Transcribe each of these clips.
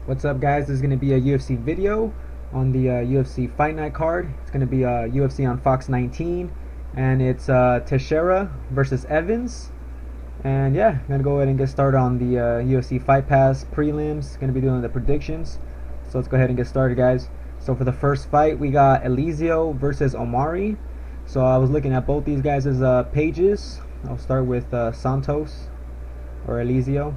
What's up, guys? This is going to be a UFC video on the UFC Fight Night card. It's going to be UFC on Fox 19, and it's TEIXEIRA versus Evans. And yeah, I'm going to go ahead and get started on the UFC Fight Pass prelims. Going to be doing the predictions. So let's go ahead and get started, guys. So for the first fight, we got Elizeu versus M.O.E. So I was looking at both these guys' pages. I'll start with Santos or Elizeu.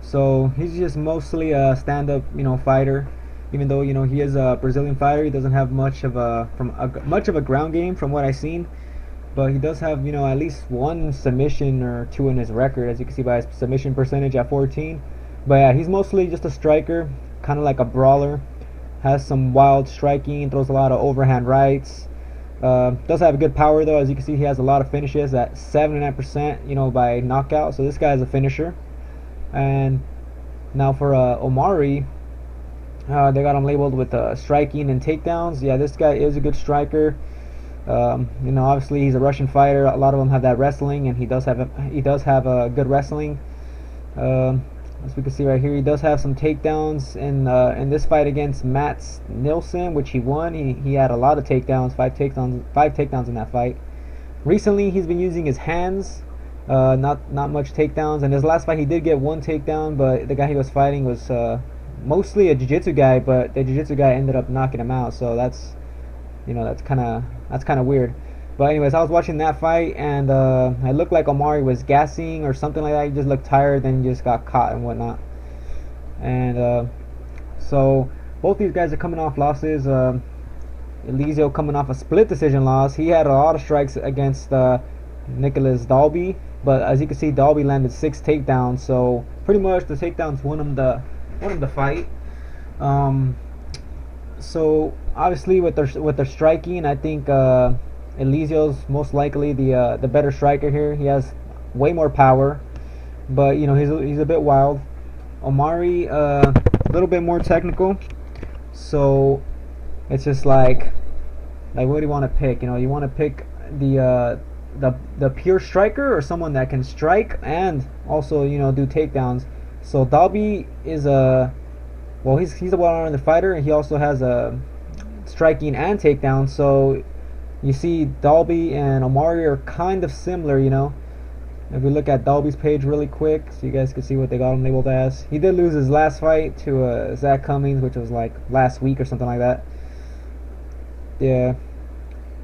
So he's just mostly a stand-up, fighter. Even though he is a Brazilian fighter, he doesn't have much of a ground game from what I've seen. But he does have at least one submission or two in his record, as you can see by his submission percentage at 14. But yeah, he's mostly just a striker, kind of like a brawler. Has some wild striking, throws a lot of overhand rights. Does have a good power though, as you can see he has a lot of finishes at 79%, by knockout. So this guy is a finisher. And now for M.O.E, they got him labeled with striking and takedowns. Yeah, this guy is a good striker. Obviously he's a Russian fighter. A lot of them have that wrestling, and he does have a good wrestling. As we can see right here, he does have some takedowns in this fight against Mats Nilsson, which he won. He had a lot of takedowns, five takedowns in that fight. Recently, he's been using his hands. Not much takedowns. And his last fight he did get one takedown, but the guy he was fighting was mostly a jiu-jitsu guy, but the jiu-jitsu guy ended up knocking him out. So that's kind of weird. But anyways, I was watching that fight, and it looked like M.O.E was gassing or something like that. He just looked tired, then just got caught and whatnot. And so both these guys are coming off losses. Elizeu coming off a split decision loss. He had a lot of strikes against Nicholas Dalby, but as you can see, Dalby landed 6 takedowns, so pretty much the takedowns won him the fight. So obviously with their striking, I think Elizeu's most likely the better striker here. He has way more power, but he's a bit wild. M.O.E a little bit more technical, so it's just like what do you want to pick? You want to pick the pure striker, or someone that can strike and also do takedowns. So Dalby is he's a well-rounded fighter, and he also has a striking and takedown. So you see Dalby and M.O.E are kind of similar. If we look at Dalby's page really quick, so you guys can see what they got him labeled as. He did lose his last fight to Zach Cummings, which was like last week or something like that. Yeah.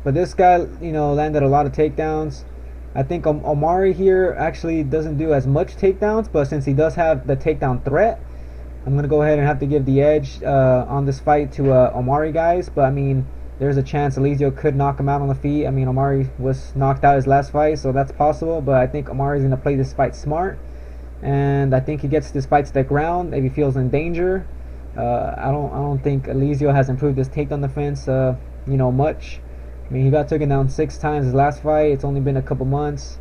But this guy, landed a lot of takedowns. I think M.O.E here actually doesn't do as much takedowns, but since he does have the takedown threat, I'm going to go ahead and have to give the edge on this fight to M.O.E guys. But I mean, there's a chance Elizeu could knock him out on the feet. I mean, M.O.E was knocked out his last fight, so that's possible. But I think M.O.E is going to play this fight smart, and I think he gets this fight to the ground if he feels in danger. I don't think Elizeu has improved his takedown defense, much. I mean, he got taken down 6 times his last fight. It's only been a couple months,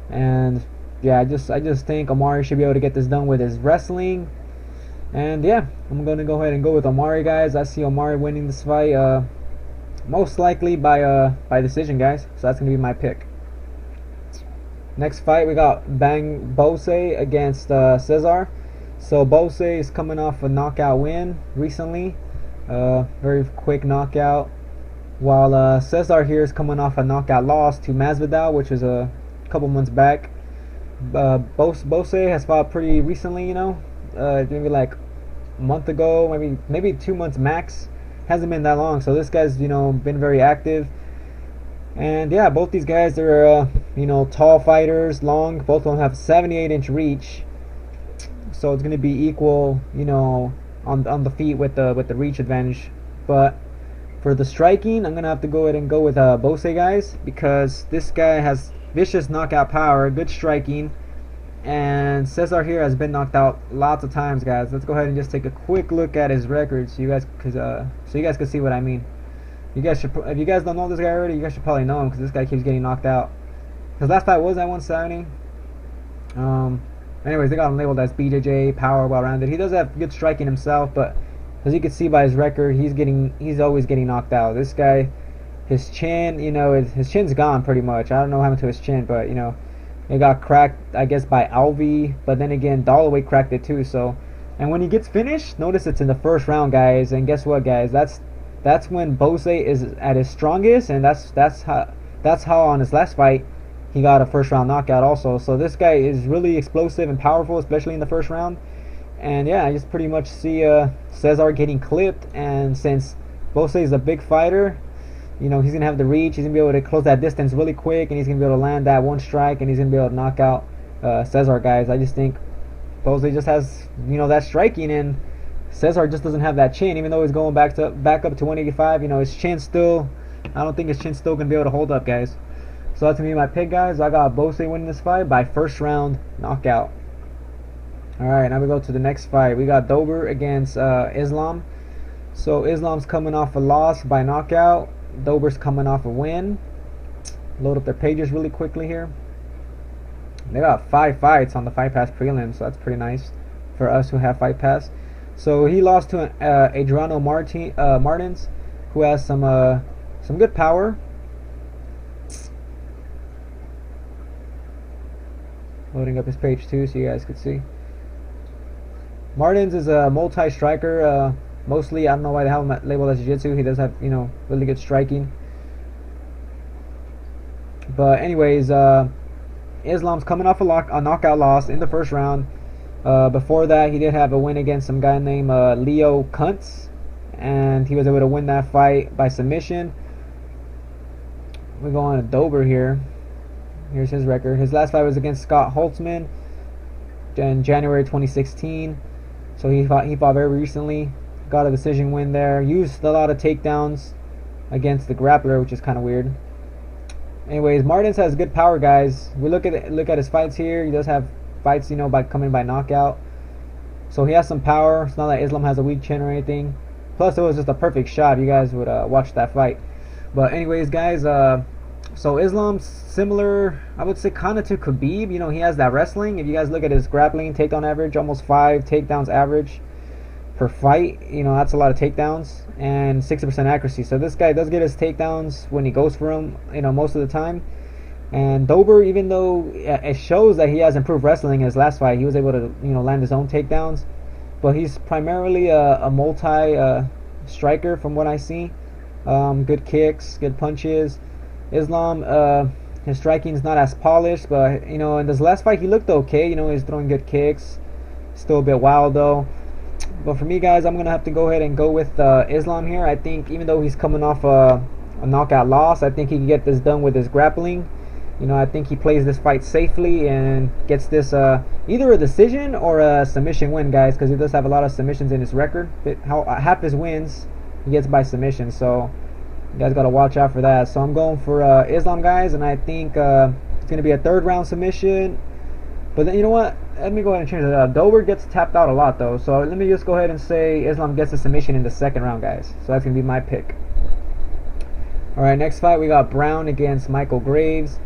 and yeah, I just think M.O.E should be able to get this done with his wrestling. And yeah, I'm gonna go ahead and go with M.O.E guys. I see M.O.E winning this fight, most likely by decision, guys. So that's gonna be my pick. Next fight, we got Bethe against Cesar. So Bethe is coming off a knockout win recently, very quick knockout. While Cesar here is coming off a knockout loss to Masvidal, which was a couple months back. Bethe has fought pretty recently, maybe like a month ago, maybe 2 months max. Hasn't been that long, so this guy's been very active. And yeah, both these guys are tall fighters, long. Both of them have 78-inch reach, so it's gonna be equal, on the feet with the reach advantage. But for the striking, I'm going to have to go ahead and go with Bethe guys, because this guy has vicious knockout power, good striking, and Cesar here has been knocked out lots of times, guys. Let's go ahead and just take a quick look at his record so you guys can see what I mean. If you guys don't know this guy already, you guys should probably know him, because this guy keeps getting knocked out. His last fight was at 170. Anyways, they got him labeled as BJJ, power, well-rounded. He does have good striking himself, but as you can see by his record, he's always getting knocked out. This guy, his chin, his chin's gone pretty much. I don't know what happened to his chin, but it got cracked, I guess, by Alvi. But then again, Dalloway cracked it too. So And when he gets finished, notice it's in the first round, guys. And guess what, guys? That's when Bethe is at his strongest, and that's how on his last fight he got a first round knockout also. So this guy is really explosive and powerful, especially in the first round. And yeah, I just pretty much see Cesar getting clipped. And since Bethe is a big fighter, you know, he's gonna have the reach. He's gonna be able to close that distance really quick, and he's gonna be able to land that one strike, and he's gonna be able to knock out Cesar, guys. I just think Bethe just has, you know, that striking, and Cesar just doesn't have that chin. Even though he's going back up to 185, you know, his chin still, I don't think his chin's still gonna be able to hold up, guys. So that's gonna be my pick, guys. I got Bethe winning this fight by first round knockout. Alright, now we go to the next fight. We got Dober against Islam. So Islam's coming off a loss by knockout. Dober's coming off a win. Load up their pages really quickly here. They got 5 fights on the Fight Pass prelims, so that's pretty nice for us who have Fight Pass. So he lost to Adriano Martins, who has some good power. Loading up his page too, so you guys could see. Martins is a multi-striker. Mostly, I don't know why they have him labeled as jiu-jitsu. He does have, you know, really good striking. But anyways, Islam's coming off a knockout loss in the first round. Before that, he did have a win against some guy named Leo Kuntz, and he was able to win that fight by submission. We go on to Dober here. Here's his record. His last fight was against Scott Holtzman in January 2016. So he fought very recently. Got a decision win there. Used a lot of takedowns against the grappler, which is kind of weird. Anyways, Martins has good power, guys. We look at his fights here. He does have fights, you know, by coming by knockout. So he has some power. It's not that Islam has a weak chin or anything. Plus, it was just a perfect shot. You guys would watch that fight. But anyways, guys, so Islam's similar, I would say, kind of to Khabib. You know, he has that wrestling. If you guys look at his grappling takedown average, almost 5 takedowns average per fight. You know, that's a lot of takedowns, and 60% accuracy. So this guy does get his takedowns when he goes for them, you know, most of the time. And Dober, even though it shows that he has improved wrestling in his last fight, he was able to, you know, land his own takedowns. But he's primarily a multi striker from what I see. Good kicks, good punches. Islam, his striking is not as polished, but you know, in this last fight he looked okay. You know, he's throwing good kicks. Still a bit wild though. But for me, guys, I'm gonna have to go ahead and go with Islam here. I think even though he's coming off a knockout loss, I think he can get this done with his grappling. You know, I think he plays this fight safely and gets this either a decision or a submission win, guys, because he does have a lot of submissions in his record. Half his wins he gets by submission, so you guys got to watch out for that. So I'm going for Islam, guys, and I think it's going to be a 3rd round submission. But then, you know what? Let me go ahead and change it. Dober gets tapped out a lot, though. So let me just go ahead and say Islam gets a submission in the 2nd round, guys. So that's going to be my pick. Alright, next fight we got Brown against Michael Graves.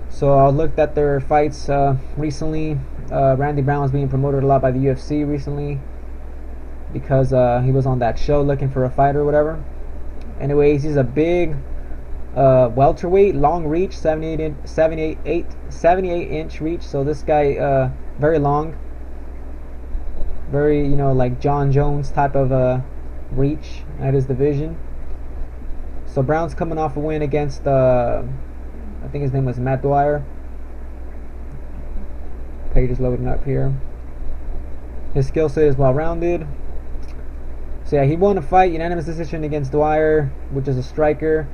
So I looked at their fights recently. Randy Brown was being promoted a lot by the UFC recently because he was on that show looking for a fight or whatever. Anyways, he's a big welterweight, long reach, 78 inch reach. So this guy, very long, very, you know, like John Jones type of reach at his division. So Brown's coming off a win against I think his name was Matt Dwyer. Page is loading up here. His skill set is well rounded. So yeah, he won a fight, unanimous decision against Dwyer, which is a striker.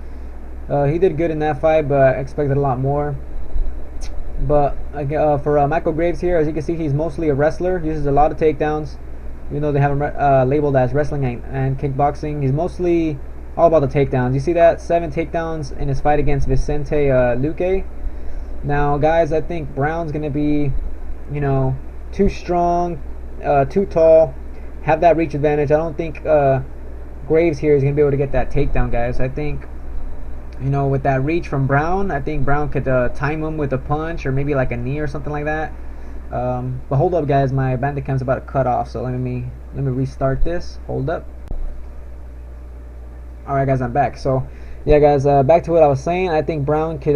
He did good in that fight, but I expected a lot more. But for Michael Graves here, as you can see, he's mostly a wrestler. He uses a lot of takedowns, even though they have him labeled as wrestling and kickboxing. He's mostly all about the takedowns. You see that? 7 takedowns in his fight against Vicente Luque. Now, guys, I think Brown's going to be, you know, too strong, too tall, have that reach advantage. I don't think Graves here is going to be able to get that takedown, guys. I think, you know, with that reach from Brown, I think Brown could time him with a punch or maybe like a knee or something like that. But hold up, guys, my Bandicam's about to cut off, so let me restart this. Hold up. Alright, guys, I'm back. So yeah, guys, back to what I was saying. I think Brown could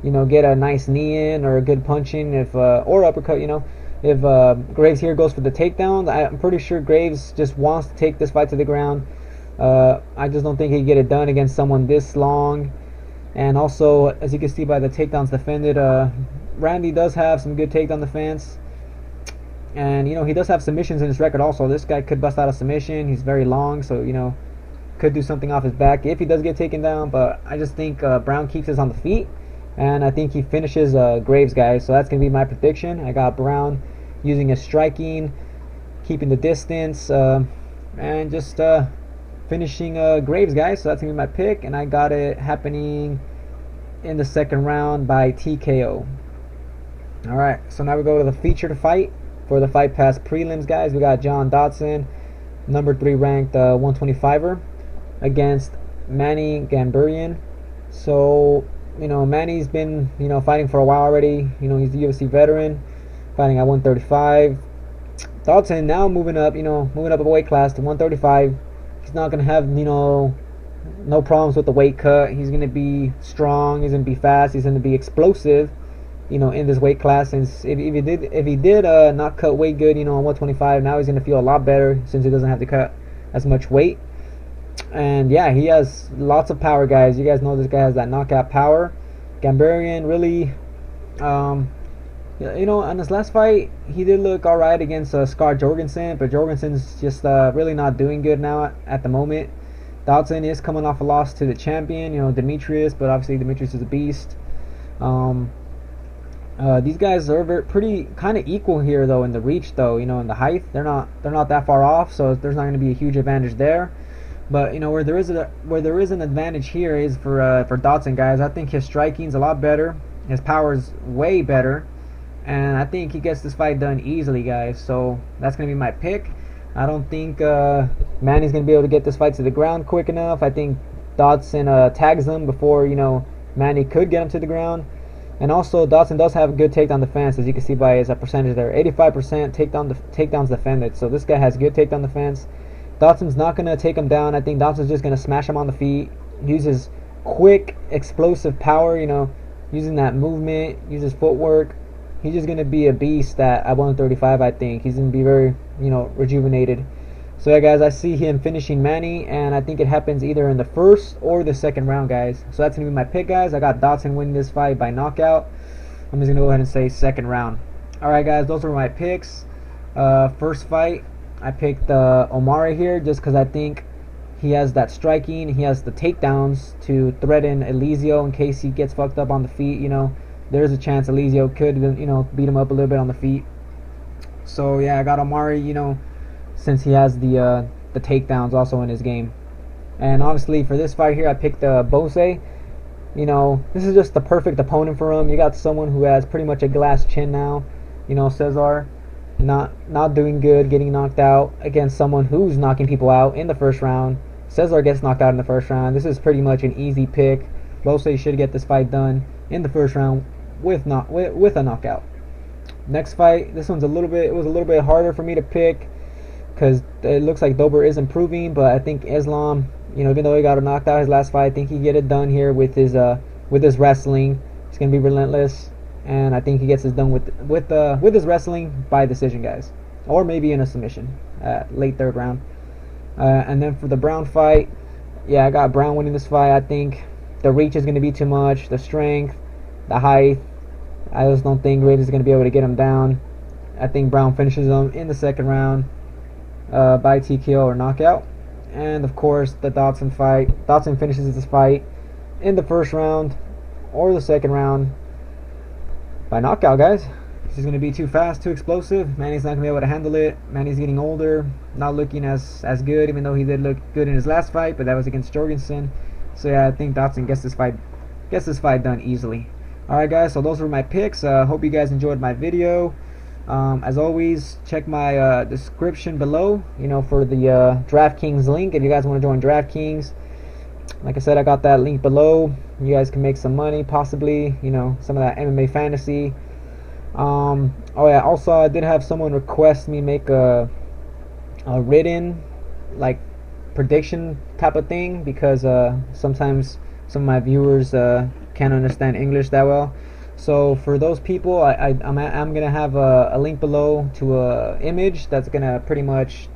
you know, get a nice knee in or a good punch in if or uppercut, you know, if Graves here goes for the takedown. I'm pretty sure Graves just wants to take this fight to the ground. I just don't think he'd get it done against someone this long. And also, as you can see by the takedowns defended, Randy does have some good takedown defense. And, you know, he does have submissions in his record also. This guy could bust out a submission. He's very long, so, you know, could do something off his back if he does get taken down. But I just think Brown keeps us on the feet. And I think he finishes Graves, guys. So that's going to be my prediction. I got Brown using his striking, keeping the distance, and just finishing Graves, guys. So that's going to be my pick. And I got it happening in the second round by TKO. Alright, so now we go to the featured fight. For the Fight Pass prelims, guys, we got John Dodson, number 3 ranked 125er, against Manny Gamburyan. So, you know, Manny's been, you know, fighting for a while already. You know, he's a UFC veteran, fighting at 135. Dodson now moving up, you know, moving up a weight class to 135. He's not going to have, you know, no problems with the weight cut. He's going to be strong. He's going to be fast. He's going to be explosive, you know, in this weight class. Since if he did not cut weight good, you know, on 125, now he's going to feel a lot better since he doesn't have to cut as much weight. And yeah, he has lots of power, guys. You guys know this guy has that knockout power. Gamburyan really, you know, on his last fight, he did look all right against Scar Jorgensen, but Jorgensen's just really not doing good now at the moment. Dodson is coming off a loss to the champion, you know, Demetrius, but obviously Demetrius is a beast. These guys are pretty kind of equal here, though, in the reach, though, you know, in the height. They're not that far off, so there's not going to be a huge advantage there. But, you know, where there is an advantage here is for Dodson, guys. I think his striking's a lot better. His power's way better. And I think he gets this fight done easily, guys. So that's going to be my pick. I don't think Manny's going to be able to get this fight to the ground quick enough. I think Dodson tags him before, you know, Manny could get him to the ground. And also, Dodson does have a good takedown defense, as you can see by his percentage there. 85% takedowns defended. So this guy has good takedown defense. Dodson's not going to take him down. I think Dodson's just going to smash him on the feet. Uses quick, explosive power, you know, using that movement, uses footwork. He's just going to be a beast at 135, I think. He's going to be very, you know, rejuvenated. So yeah, guys, I see him finishing Manny, and I think it happens either in the first or the second round, guys. So that's going to be my pick, guys. I got Dodson winning this fight by knockout. I'm just going to go ahead and say second round. Alright, guys, those were my picks. First fight, I picked Omari here just because I think he has that striking. He has the takedowns to threaten Elizeo in case he gets fucked up on the feet. You know, there's a chance Elizeo could, you know, beat him up a little bit on the feet. So yeah, I got Omari, you know, since he has the takedowns also in his game. And obviously for this fight here, I picked Bethe. You know, this is just the perfect opponent for him. You got someone who has pretty much a glass chin now. You know, Cesar not doing good, getting knocked out against someone who's knocking people out in the first round. Cesar gets knocked out in the first round. This is pretty much an easy pick. Bethe should get this fight done in the first round with a knockout. Next fight, this one's it was a little bit harder for me to pick because it looks like Dober is improving, but I think Islam, you know, even though he got knocked out his last fight, I think he get it done here with his wrestling. He's gonna be relentless, and I think he gets this done with his wrestling by decision, guys, or maybe in a submission, late third round. And then for the Brown fight, yeah, I got Brown winning this fight. I think the reach is gonna be too much, the strength, the height. I just don't think Graves is gonna be able to get him down. I think Brown finishes him in the second round by TKO or knockout. And of course, the Dodson fight. Dodson finishes this fight in the first round or the second round by knockout, guys. He's going to be too fast, too explosive. Manny's not going to be able to handle it. Manny's getting older, not looking as good, even though he did look good in his last fight, but that was against Jorgensen. So yeah, I think Dodson gets this fight done easily. Alright, guys, so those were my picks. Hope you guys enjoyed my video. As always, check my description below, you know, for the DraftKings link if you guys want to join DraftKings. Like I said, I got that link below. You guys can make some money, possibly, you know, some of that MMA fantasy. Oh yeah, also I did have someone request me make a written, like, prediction type of thing, because sometimes some of my viewers can't understand English that well. So for those people, I'm gonna have a link below to a image that's gonna pretty much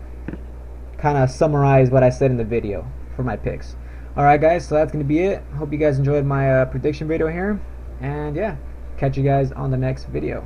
kind of summarize what I said in the video for my picks. Alright guys, so that's gonna be it. Hope you guys enjoyed my prediction video here, and yeah, catch you guys on the next video.